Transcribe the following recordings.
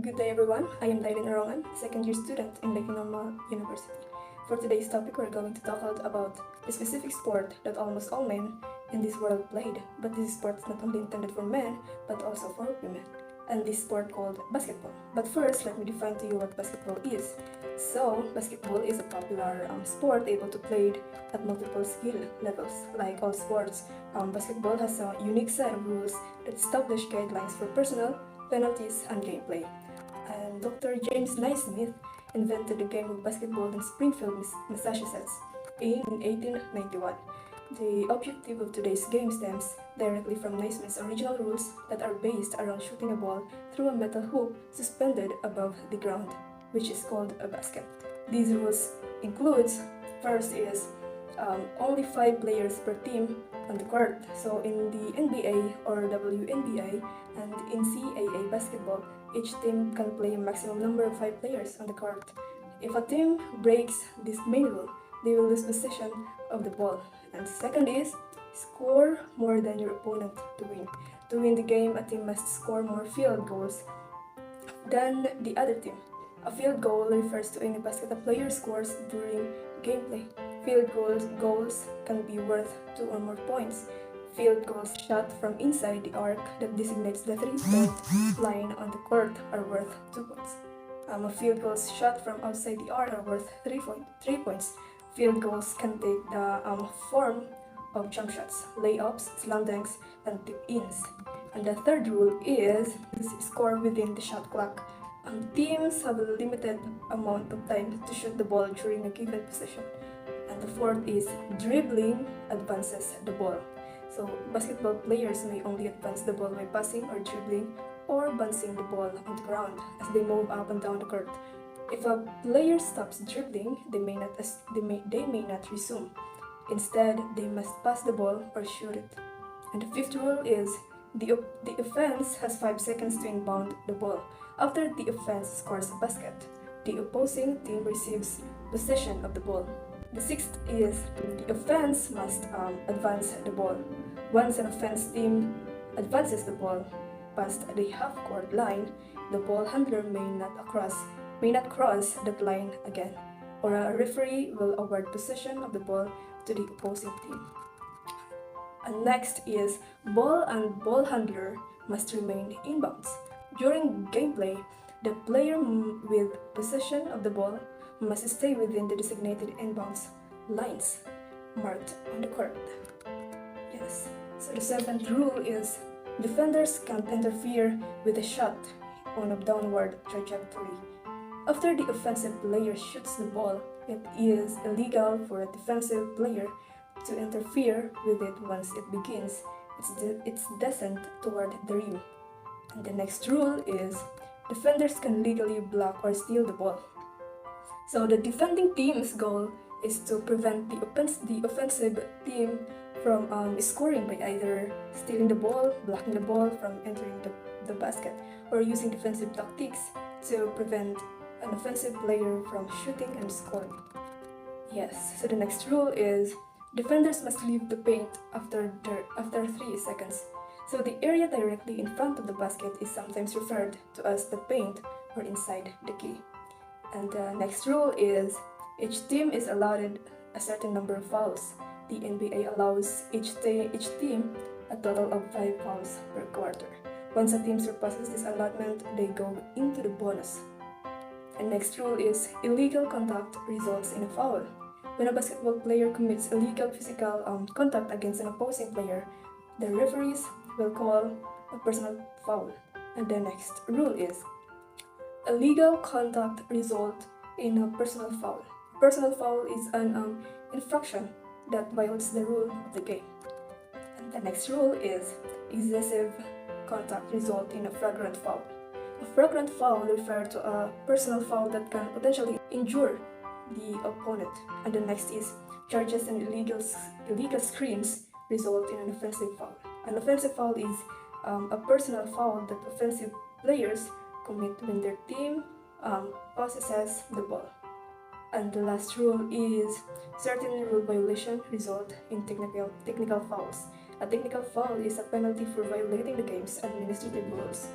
Good day everyone, I am Dailyn, second year student in Lake Normal University. For today's topic, we're going to talk about a specific sport that almost all men in this world played. But this sport is not only intended for men, but also for women. And this sport called basketball. But first, let me define to you what basketball is. So, basketball is a popular sport able to played at multiple skill levels. Like all sports, basketball has a unique set of rules that establish guidelines for personal, penalties, and gameplay. And Dr. James Naismith invented the game of basketball in Springfield, Massachusetts in 1891. The objective of today's game stems directly from Naismith's original rules that are based around shooting a ball through a metal hoop suspended above the ground, which is called a basket. These rules includes, first is only 5 players per team on the court. So in the NBA or WNBA and in CAA basketball, each team can play a maximum number of 5 players on the court. If a team breaks this main rule, they will lose possession of the ball. And second is score more than your opponent to win. To win the game, a team must score more field goals than the other team. A field goal refers to any basket a player scores during gameplay. Field goals can be worth 2 or more points. Field goals shot from inside the arc that designates the 3-point line on the court are worth 2 points. A field goals shot from outside the arc are worth 3 points. Field goals can take the form of jump shots, layups, slam dunks, and tip-ins. And the third rule is score within the shot clock. Teams have a limited amount of time to shoot the ball during a given possession. And the fourth is dribbling advances the ball. So basketball players may only advance the ball by passing or dribbling or bouncing the ball on the ground as they move up and down the court. If a player stops dribbling, they may not resume. Instead, they must pass the ball or shoot it. And the fifth rule is the offense has 5 seconds to inbound the ball. After the offense scores a basket, the opposing team receives possession of the ball. The sixth is the offense must advance the ball. Once an offense team advances the ball past the half-court line, the ball handler may not cross that line again, or a referee will award possession of the ball to the opposing team. And next is ball and ball handler must remain inbounds. During gameplay, the player with possession of the ball must stay within the designated inbounds lines marked on the court. Yes. So the seventh rule is defenders can't interfere with a shot on a downward trajectory. After the offensive player shoots the ball, it is illegal for a defensive player to interfere with it once it begins its descent toward the rim. And the next rule is defenders can legally block or steal the ball. So the defending team's goal is to prevent the offensive team from scoring by either stealing the ball, blocking the ball from entering the basket, or using defensive tactics to prevent an offensive player from shooting and scoring. Yes, so the next rule is defenders must leave the paint after 3 seconds. So the area directly in front of the basket is sometimes referred to as the paint or inside the key. And the next rule is each team is allotted a certain number of fouls. The NBA allows each team a total of 5 fouls per quarter. Once a team surpasses this allotment, they go into the bonus. And next rule is illegal contact results in a foul. When a basketball player commits illegal physical contact against an opposing player, the referees will call a personal foul. And the next rule is illegal contact result in a personal foul. Personal foul is an infraction that violates the rule of the game. And the next rule is excessive contact result in a flagrant foul. A flagrant foul refers to a personal foul that can potentially injure the opponent. And the next is charges and illegal screens result in an offensive foul. An offensive foul is a personal foul that offensive players commit when their team possesses the ball. And the last rule is certain rule violation result in technical fouls. A technical foul is a penalty for violating the game's administrative rules.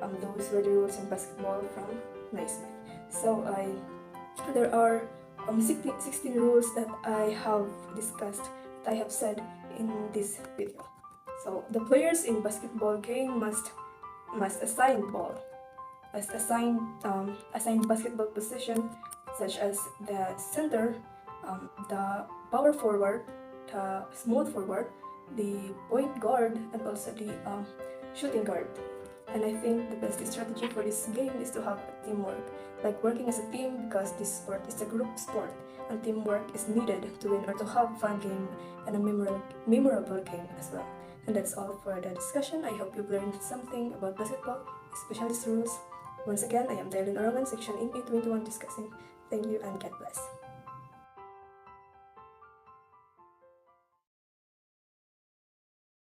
those were the rules in basketball from Naismith. So there are 16 rules that I have discussed, that I have said in this video. So the players in basketball game must assign ball, assign basketball position, such as the center, the power forward, the small forward, the point guard, and also the shooting guard. And I think the best strategy for this game is to have teamwork, like working as a team, because this sport is a group sport and teamwork is needed to win or to have a fun game and a memorable game as well. And that's all for the discussion. I hope you've learned something about basketball, especially its rules. Once again, I am Dailyn, section in PE103 discussing. Thank you and God bless.